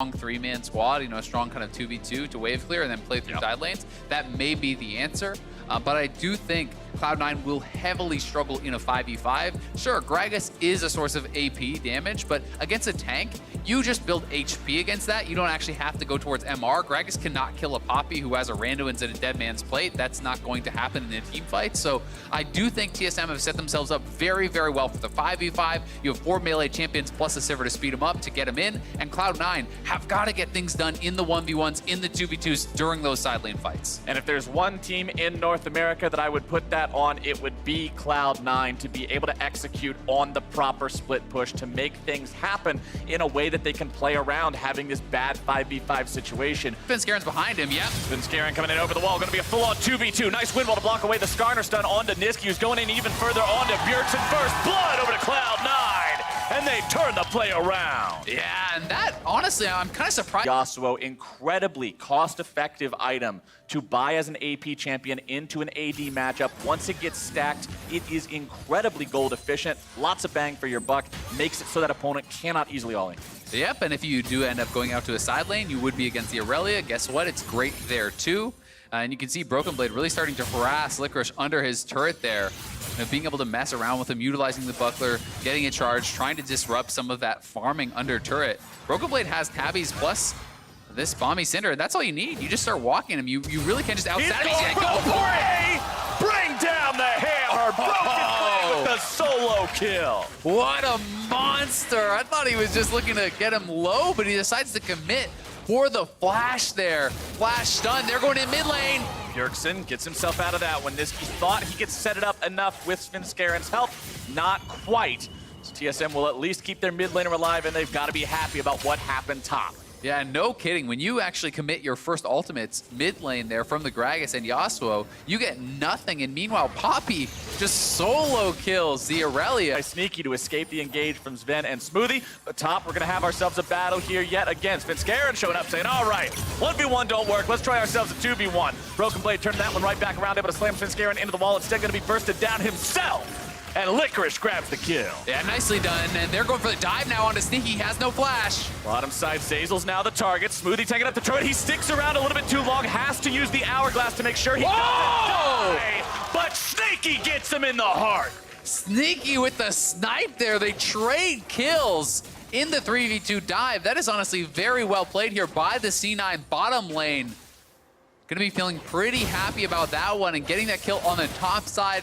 strong three-man squad, a strong kind of 2v2 to wave clear and then play through side lanes, that may be the answer. But I do think Cloud9 will heavily struggle in a 5v5. Sure, Gragas is a source of AP damage, but against a tank, you just build HP against that. You don't actually have to go towards MR. Gragas cannot kill a Poppy who has a Randuin's at a dead man's plate. That's not going to happen in a team fight. So I do think TSM have set themselves up very, very well for the 5v5. You have 4 melee champions plus a Sivir to speed them up, to get them in, and Cloud9 have got to get things done in the 1v1s, in the 2v2s during those side lane fights. And if there's one team in North America that I would put that on, it would be Cloud9, to be able to execute on the proper split push, to make things happen in a way that they can play around having this bad 5v5 situation. Svenskaren's behind him, yep. Svenskaren coming in over the wall, going to be a full-on 2v2. Nice wind wall to block away the Skarner stun onto Niski, who's going in even further onto Bjergsen. First blood over to Cloud9, and they turn the play around. Yeah, and that, honestly, I'm kind of surprised. Yasuo, incredibly cost-effective item to buy as an AP champion into an AD matchup. Once it gets stacked, it is incredibly gold efficient. Lots of bang for your buck. Makes it so that opponent cannot easily all-in. Yep, and if you do end up going out to a side lane, you would be against the Aurelia. Guess what? It's great there too. And you can see Broken Blade really starting to harass Licorice under his turret there. Being able to mess around with him, utilizing the buckler, getting a charge, trying to disrupt some of that farming under turret. Broken Blade has tabbies plus this Bomby Cinder, and that's all you need. You just start walking him. You really can't just outside him. Go for it! Bring down the hammer! Broken Blade with the solo kill. What a monster! I thought he was just looking to get him low, but he decides to commit for the flash there. Flash stun, they're going in mid lane. Bjergsen gets himself out of that one. Niski thought he could set it up enough with Svenskaren's help. Not quite. So TSM will at least keep their mid laner alive, and they've got to be happy about what happened top. Yeah, no kidding. When you actually commit your first ultimates mid lane there from the Gragas and Yasuo, you get nothing. And meanwhile, Poppy just solo kills the Aurelia. Sneaky to escape the engage from Sven and Smoothie. But top, we're going to have ourselves a battle here yet again. Svenskaren showing up saying, all right, 1v1 don't work. Let's try ourselves a 2v1. Broken Blade turning that one right back around, able to slam Svenskaren into the wall. Instead going to be bursted down himself. And Licorice grabs the kill. Yeah, nicely done. And they're going for the dive now onto Sneaky. He has no flash. Bottom side, Zazel's now the target. Smoothie taking up the turret. He sticks around a little bit too long. Has to use the hourglass to make sure he doesn't die. But Sneaky gets him in the heart. Sneaky with the snipe there. They trade kills in the 3v2 dive. That is honestly very well played here by the C9 bottom lane. Gonna be feeling pretty happy about that one and getting that kill on the top side.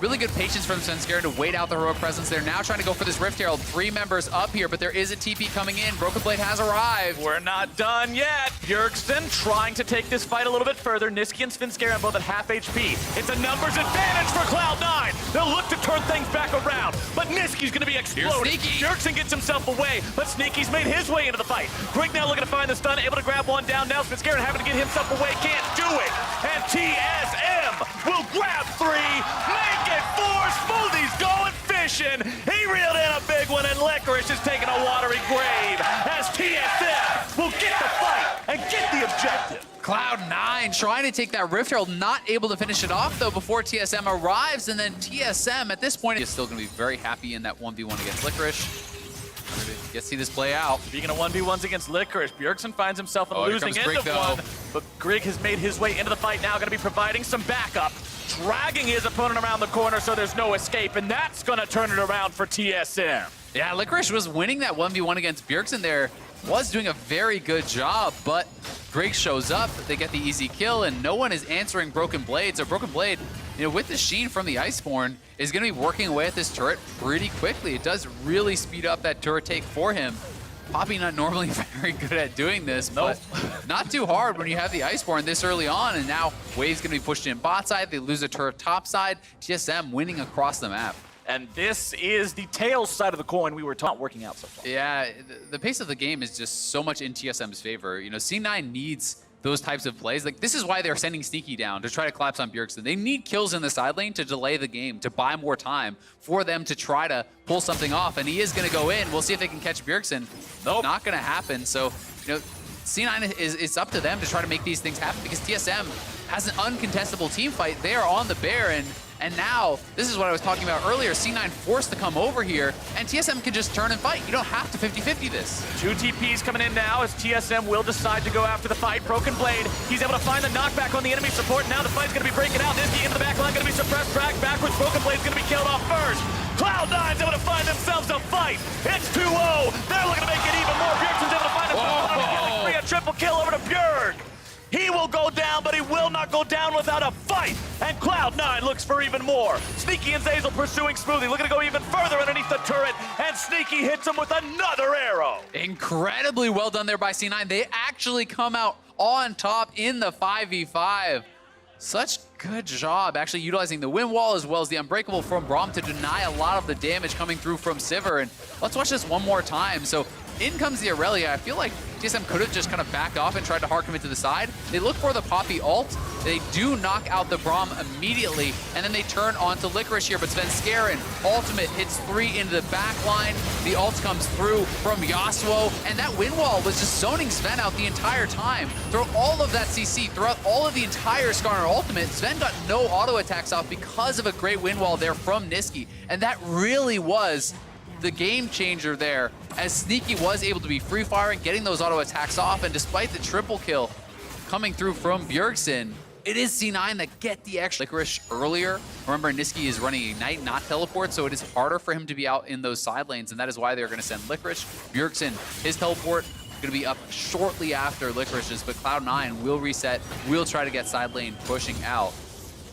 Really good patience from Svenskaren to wait out the heroic presence. They're now trying to go for this Rift Herald. 3 members up here, but there is a TP coming in. Broken Blade has arrived. We're not done yet. Bjergsen trying to take this fight a little bit further. Niski and Svenskaren both at half HP. It's a numbers advantage for Cloud9. They'll look to turn things back around, but Niski's going to be exploding. Bjergsen gets himself away, but Sneaky's made his way into the fight. Greg now looking to find the stun, able to grab one down. Now Svenskaren having to get himself away, can't do it. And TSM will grab 3, make it 4. Smoothie's going fishing. He reeled in a big one, and Licorice is taking a watery grave as TSM will get the fight and get the objective. Cloud9 trying to take that Rift Herald, not able to finish it off though before TSM arrives, and then TSM at this point is still going to be very happy in that 1v1 against Licorice. Let's see this play out. Speaking of 1v1s against Licorice, Bjergsen finds himself in a losing end of one, but Greg has made his way into the fight now, going to be providing some backup, dragging his opponent around the corner so there's no escape, and that's going to turn it around for TSM. Yeah, Licorice was winning that 1v1 against Bjergsen there, was doing a very good job, but Greg shows up, they get the easy kill, and no one is answering Broken Blade. So Broken Blade, with the sheen from the Iceborne, is going to be working away at this turret pretty quickly. It does really speed up that turret take for him. Poppy not normally very good at doing this, but not too hard when you have the Iceborne this early on, and now Wave's going to be pushed in bot side, they lose a turret top side, TSM winning across the map. And this is the tails side of the coin we were taught working out so far. Yeah, the pace of the game is just so much in TSM's favor. C9 needs those types of plays. Like, this is why they're sending Sneaky down to try to collapse on Bjergsen. They need kills in the side lane to delay the game, to buy more time for them to try to pull something off. And he is going to go in. We'll see if they can catch Bjergsen. Nope. Not going to happen. So, C9 it's up to them to try to make these things happen because TSM has an uncontestable team fight. They are on the bear, and And now, this is what I was talking about earlier, C9 forced to come over here, and TSM can just turn and fight. You don't have to 50-50 this. 2 TPs coming in now as TSM will decide to go after the fight. Broken Blade, he's able to find the knockback on the enemy support. Now the fight's going to be breaking out. Niski into the back line, going to be suppressed, dragged backwards. Broken Blade's going to be killed off first. Cloud9's able to find themselves a fight. It's 2-0. They're looking to make it even more. Bjergsen's able to find himself a triple kill over to Bjerg. He will go down, but he will not go down without a fight. And Cloud9 looks for even more. Sneaky and Zeyzal pursuing smoothly, looking to go even further underneath the turret, and Sneaky hits him with another arrow. Incredibly well done there by C9. They actually come out on top in the 5v5. Such good job actually utilizing the wind wall as well as the unbreakable from Braum to deny a lot of the damage coming through from Sivir. And let's watch this one more time. So in comes the Aurelia. I feel like TSM could have just kind of backed off and tried to hark him into the side. They look for the Poppy ult. They do knock out the Braum immediately, and then they turn onto Licorice here, but Svenskeren ultimate hits 3 into the back line. The ult comes through from Yasuo, and that wind wall was just zoning Sven out the entire time. Through all of that CC, throughout all of the entire Skarner ultimate, Sven got no auto attacks off because of a great wind wall there from Niski, and that really was the game changer there, as Sneaky was able to be free firing, getting those auto attacks off, and despite the triple kill coming through from Bjergsen, it is C9 that get the extra Licorice earlier. Remember, Niski is running Ignite, not Teleport, so it is harder for him to be out in those side lanes, and that is why they're going to send Licorice. Bjergsen, his Teleport, going to be up shortly after Licorice's, but Cloud9 will reset, will try to get side lane pushing out,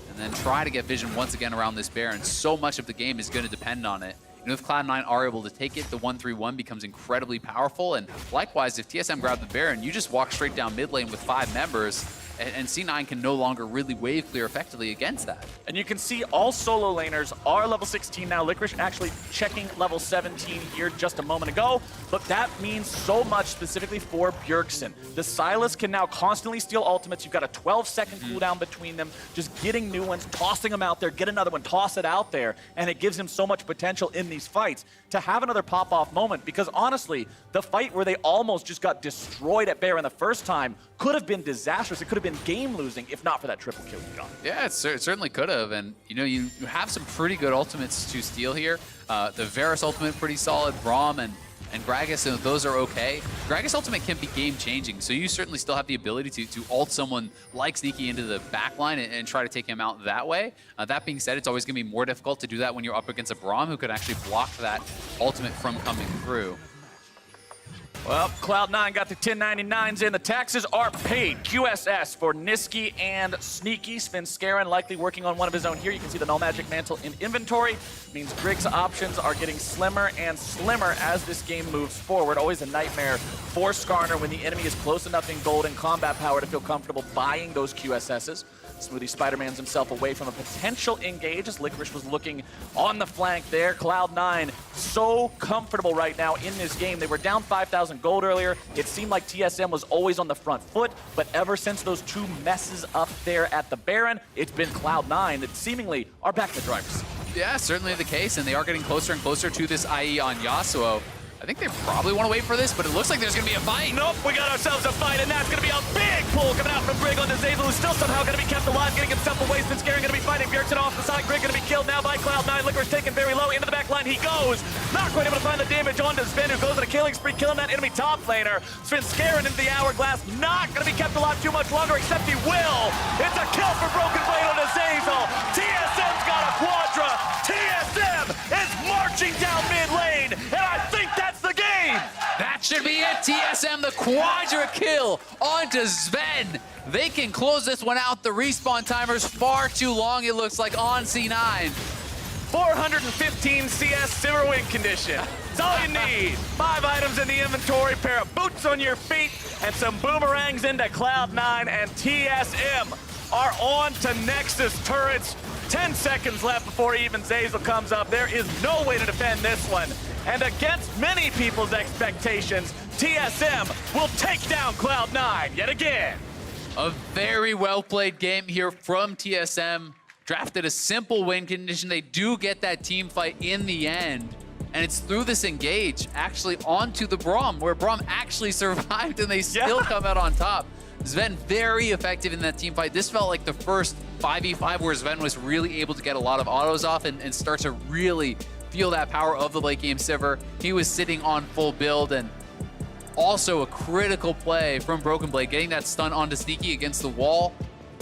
and then try to get vision once again around this Baron. So much of the game is going to depend on it. You know, if Cloud9 are able to take it, the 1-3-1 becomes incredibly powerful. And likewise, if TSM grab the Baron, you just walk straight down mid lane with 5 members, and C9 can no longer really wave clear effectively against that. And you can see all solo laners are level 16 now. Licorice actually checking level 17 here just a moment ago, but that means so much specifically for Bjergsen. The Sylas can now constantly steal ultimates. You've got a 12-second cooldown between them, just getting new ones, tossing them out there, get another one, toss it out there, and it gives him so much potential in these fights to have another pop-off moment, because honestly, the fight where they almost just got destroyed at Baron the first time could have been disastrous. It could have been game-losing if not for that triple kill you got. Yeah, it certainly could have, and you know, you have some pretty good ultimates to steal here. The Varus ultimate pretty solid, Braum and Gragas, and those are okay. Gragas ultimate can be game-changing, so you certainly still have the ability to ult someone like Sneaky into the backline and try to take him out that way. That being said, it's always going to be more difficult to do that when you're up against a Braum who could actually block that ultimate from coming through. Well, Cloud9 got the 1099s in. The taxes are paid. QSS for Niski and Sneaky. Svenskeren likely working on one of his own here. You can see the Null Magic Mantle in inventory. Means Griggs' options are getting slimmer and slimmer as this game moves forward. Always a nightmare for Skarner when the enemy is close enough in gold and combat power to feel comfortable buying those QSSs. Smoothie Spider-Man's himself away from a potential engage as Licorice was looking on the flank there. Cloud9 so comfortable right now in this game. They were down 5,000 gold earlier. It seemed like TSM was always on the front foot, but ever since those 2 messes up there at the Baron, it's been Cloud9 that seemingly are back in the driver's seat. Yeah, certainly the case, and they are getting closer and closer to this IE on Yasuo. I think they probably want to wait for this, but it looks like there's going to be a fight. Nope, we got ourselves a fight, and that's going to be a big pull coming out from Brig onto Zeyzal, who's still somehow going to be kept alive, getting himself away. Svenskeren going to be fighting Bjergsen off the side. Grig going to be killed now by Cloud9. Licorice taken very low into the back line. He goes. Not quite able to find the damage onto Sven, who goes on a killing spree, killing that enemy top laner. Svenskeren into the hourglass. Not going to be kept alive too much longer, except he will. It's a kill for Broken Blade onto Zeyzal. TSM's got a quadra. TSM is marching down mid lane, and I think that's the game. That should be it. TSM, the quadra kill onto Sven. They can close this one out. The respawn timer's far too long, it looks like, on C9. 415 CS Sivir win condition. That's all you need. 5 items in the inventory, pair of boots on your feet, and some boomerangs into Cloud9, and TSM are on to Nexus turrets. 10 seconds left before even Zeyzal comes up. There is no way to defend this one. And against many people's expectations, TSM will take down Cloud9 yet again. A very well-played game here from TSM. Drafted a simple win condition. They do get that team fight in the end. And it's through this engage, actually onto the Braum, where Braum actually survived and they still come out on top. Sven very effective in that team fight. This felt like the first 5v5 where Sven was really able to get a lot of autos off and start to really feel that power of the late game Sivir. He was sitting on full build, and also a critical play from Broken Blade. Getting that stun onto Sneaky against the wall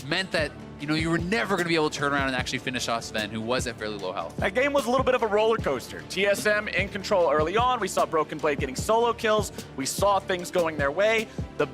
meant that you were never going to be able to turn around and actually finish off Sven, who was at fairly low health. That game was a little bit of a roller coaster. TSM in control early on. We saw Broken Blade getting solo kills. We saw things going their way. The